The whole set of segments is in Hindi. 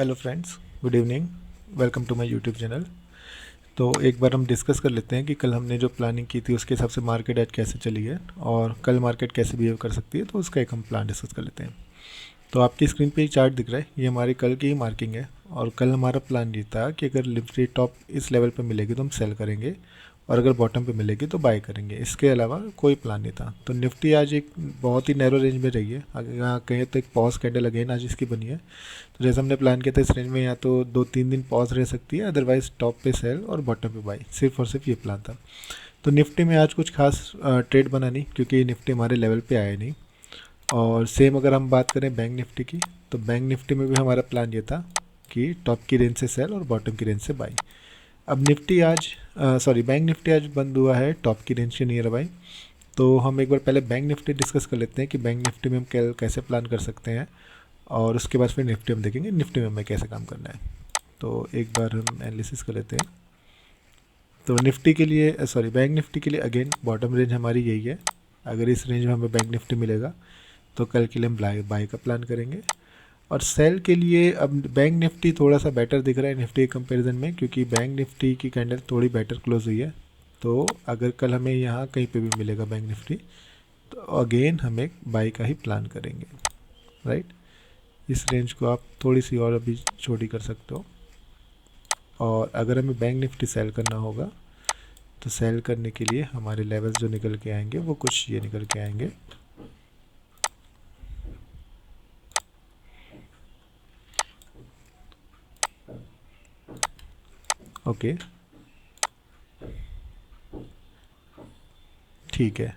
Hello friends, good evening. Welcome to my YouTube channel. तो एक बार हम डिस्कस कर लेते हैं कि कल हमने जो प्लानिंग की थी उसके हिसाब से मार्केट आज कैसे चली है और कल मार्केट कैसे बिहेव कर सकती है, तो उसका एक हम प्लान डिस्कस कर लेते हैं। तो आपकी स्क्रीन पे एक चार्ट दिख रहा है, ये हमारी कल की ही मार्किंग है। और कल हमारा प्लान ये था कि अगर निफ्टी टॉप इस लेवल पे मिलेगी तो हम सेल करेंगे, और अगर बॉटम पे मिलेगी तो बाय करेंगे। इसके अलावा कोई प्लान नहीं था। तो निफ्टी आज एक बहुत ही नैरो रेंज में रही है। अगर यहाँ कहें तो एक पॉज कैंडल अगेन आज इसकी बनी है। तो जैसे हमने प्लान किया था, इस रेंज में या तो 2-3 दिन पॉज रह सकती है, अदरवाइज टॉप पे सेल और बॉटम पे बाय, सिर्फ और सिर्फ ये प्लान था। तो निफ्टी में आज कुछ खास ट्रेड बना नहीं, क्योंकि निफ्टी हमारे लेवल पे आया नहीं। और सेम अगर हम बात करें बैंक निफ्टी की, तो बैंक निफ्टी में भी हमारा प्लान ये था कि टॉप की रेंज से सेल और बॉटम की रेंज से बाई। अब निफ्टी आज बैंक निफ्टी आज बंद हुआ है टॉप की रेंज के नियर बाई। तो हम एक बार पहले बैंक निफ्टी डिस्कस कर लेते हैं कि बैंक निफ्टी में हम कैसे प्लान कर सकते हैं, और उसके बाद फिर निफ्टी हम देखेंगे निफ्टी में हमें कैसे काम करना है। तो एक बार हम एनालिसिस कर लेते हैं। तो निफ्टी के लिए बैंक निफ्टी के लिए अगेन बॉटम रेंज हमारी यही है। अगर इस रेंज में हमें बैंक निफ्टी मिलेगा तो कल के लिए हम बाय का प्लान करेंगे। और सेल के लिए अब बैंक निफ्टी थोड़ा सा बेटर दिख रहा है निफ्टी के कंपैरिजन में, क्योंकि बैंक निफ्टी की कैंडल थोड़ी बेटर क्लोज हुई है। तो अगर कल हमें यहाँ कहीं पे भी मिलेगा बैंक निफ्टी, तो अगेन हम एक बाई का ही प्लान करेंगे, राइट। इस रेंज को आप थोड़ी सी और अभी छोटी कर सकते हो। और अगर हमें बैंक निफ्टी सेल करना होगा तो सेल करने के लिए हमारे लेवल्स जो निकल के आएंगे वो कुछ ये निकल के आएंगे। ओके, ठीक है।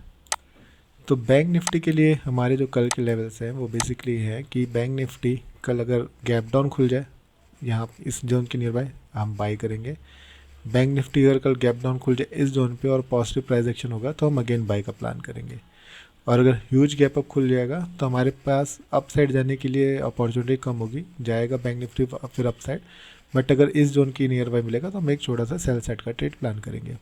तो बैंक निफ्टी के लिए हमारे जो कल के लेवल्स हैं वो बेसिकली है कि बैंक निफ्टी कल अगर गैप डाउन खुल जाए यहाँ इस जोन के नियर बाय, हम बाई करेंगे। बैंक निफ्टी अगर कल गैप डाउन खुल जाए इस जोन पे और पॉजिटिव प्राइस एक्शन होगा तो हम अगेन बाई का प्लान करेंगे। और अगर ह्यूज गैप अप खुल जाएगा तो हमारे पास अप साइड जाने के लिए अपॉर्चुनिटी कम होगी, जाएगा बैंक निफ्टी फिर अप साइड। बट अगर इस जोन की नियर बाय मिलेगा तो हम एक छोटा सा सेल साइड का ट्रेड प्लान करेंगे।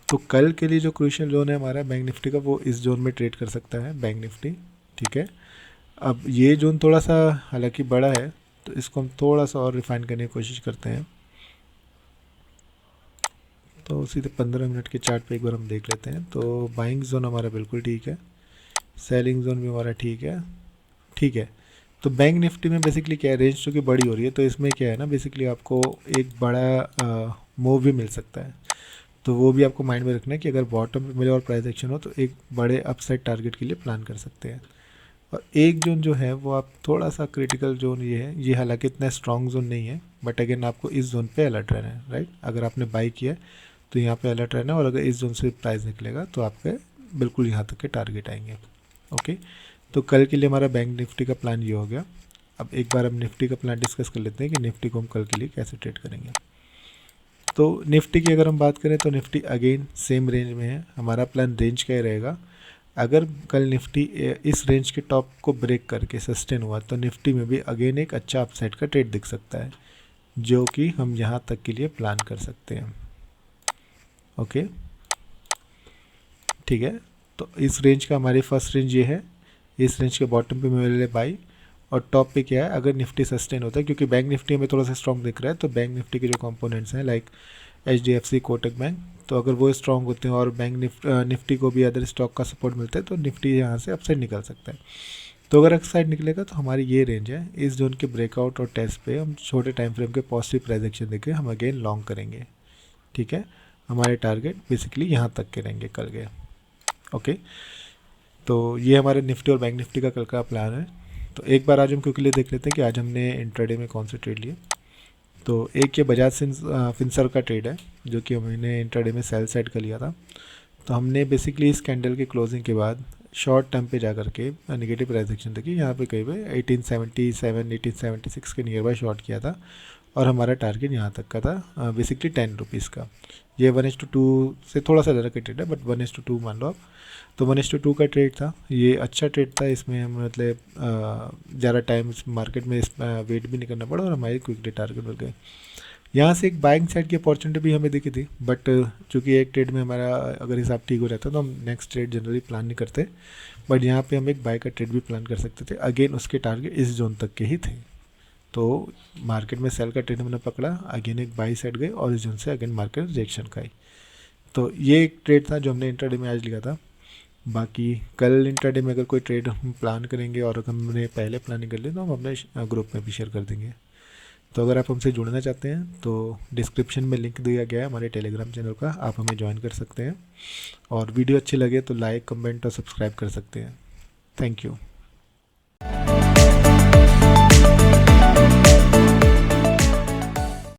तो कल के लिए जो क्रूशियल जोन है हमारा बैंक निफ्टी का, वो इस जोन में ट्रेड कर सकता है बैंक निफ्टी, ठीक है। अब ये जोन थोड़ा सा हालांकि बड़ा है, तो इसको हम थोड़ा सा और रिफाइन करने की कोशिश करते हैं। तो सीधे 15 मिनट के चार्ट पे एक बार हम देख लेते हैं। तो बाइंग जोन हमारा बिल्कुल ठीक है, सेलिंग जोन भी हमारा ठीक है, ठीक है। तो बैंक निफ्टी में बेसिकली क्या है, रेंज चूँकि बड़ी हो रही है तो इसमें क्या है ना, बेसिकली आपको एक बड़ा मूव भी मिल सकता है। तो वो भी आपको माइंड में रखना है कि अगर बॉटम पे मिले और प्राइस एक्शन हो तो एक बड़े अपसाइड टारगेट के लिए प्लान कर सकते हैं। और एक जोन जो है वो आप थोड़ा सा क्रिटिकल जोन ये है, ये हालांकि इतना स्ट्रॉन्ग जोन नहीं है, बट अगेन आपको इस जोन पे अलर्ट रहना है, राइट। अगर आपने बाई किया है तो यहाँ पे अलर्ट रहना है, और अगर इस जोन से प्राइस निकलेगा तो आपके बिल्कुल यहाँ तक के टारगेट आएंगे। ओके, तो कल के लिए हमारा बैंक निफ्टी का प्लान ये हो गया। अब एक बार हम निफ्टी का प्लान डिस्कस कर लेते हैं कि निफ्टी को हम कल के लिए कैसे ट्रेड करेंगे। तो निफ्टी की अगर हम बात करें तो निफ्टी अगेन सेम रेंज में है। हमारा प्लान रेंज का ही रहेगा। अगर कल निफ्टी इस रेंज के टॉप को ब्रेक करके सस्टेन हुआ तो निफ्टी में भी अगेन एक अच्छा अपसाइड का ट्रेड दिख सकता है, जो कि हम यहाँ तक के लिए प्लान कर सकते हैं। ओके, ठीक है। तो इस रेंज का हमारी फर्स्ट रेंज ये है, इस रेंज के बॉटम पे मिले बाई, और टॉप पे क्या है, अगर निफ्टी सस्टेन होता है, क्योंकि बैंक निफ्टी हमें थोड़ा सा स्ट्रॉन्ग दिख रहा है, तो बैंक निफ्टी के जो कंपोनेंट्स हैं लाइक HDFC, कोटक बैंक, तो अगर वो स्ट्रॉन्ग होते हैं और बैंक निफ्टी को भी अदर स्टॉक का सपोर्ट मिलता है तो निफ्टी यहाँ से अपसाइड निकल सकता है। तो अगर अपसाइड निकलेगा तो हमारी ये रेंज है, इस जोन के ब्रेकआउट और टेस्ट पे हम छोटे टाइम फ्रेम के पॉजिटिव प्राइस एक्शन देके हम अगेन लॉन्ग करेंगे, ठीक है। हमारे टारगेट बेसिकली यहाँ तक के रहेंगे कल के। ओके, तो ये हमारे निफ्टी और बैंक निफ्टी का कल का प्लान है। तो एक बार आज हम क्विकली देख लेते हैं कि आज हमने इंट्राडे में कौन से ट्रेड लिए। तो एक ये बजाज फिंसर का ट्रेड है, जो कि हमने इंट्राडे में सेल साइड का लिया था। तो हमने बेसिकली इस कैंडल की क्लोजिंग के बाद शॉर्ट टर्म पे जा करके नेगेटिव प्राइस एक्शन देखी, यहाँ पे कहीं पे 1877 1876 के नियर बाय शॉर्ट किया था, और हमारा टारगेट यहाँ तक का था बेसिकली 10 रुपीज़ का। ये 1:2 से थोड़ा सा ज़्यादा का ट्रेड है, बट 1:2 मान लो आप। तो 1:2 का ट्रेड था, ये अच्छा ट्रेड था। इसमें हम मतलब ज़्यादा टाइम इस मार्केट में वेट भी नहीं करना पड़ा, और हमारे क्विकली टारगेट मिल गए। यहाँ से एक बाइंग साइड की अपॉर्चुनिटी भी हमें दिखी थी, बट चूँकि एक ट्रेड में हमारा अगर हिसाब ठीक हो जाता तो हम नेक्स्ट ट्रेड जनरली प्लान नहीं करते, बट यहाँ पे हम एक बाय का ट्रेड भी प्लान कर सकते थे। अगेन उसके टारगेट इस जोन तक के ही थे, तो मार्केट में सेल का ट्रेड हमने पकड़ा, अगेन एक बाई साइड गई और इस जोन से अगेन मार्केट रिजेक्शन खाई। तो ये एक ट्रेड था जो हमने इंट्राडे में आज लिया था। बाकी कल इंट्राडे में अगर कोई ट्रेड हम प्लान करेंगे और अगर हमने पहले प्लानिंग कर ली तो हम अपने ग्रुप में भी शेयर कर देंगे। तो अगर आप हमसे जुड़ना चाहते हैं तो डिस्क्रिप्शन में लिंक दिया गया है हमारे टेलीग्राम चैनल का, आप हमें ज्वाइन कर सकते हैं। और वीडियो अच्छी लगे तो लाइक, कमेंट और सब्सक्राइब कर सकते हैं। Thank you.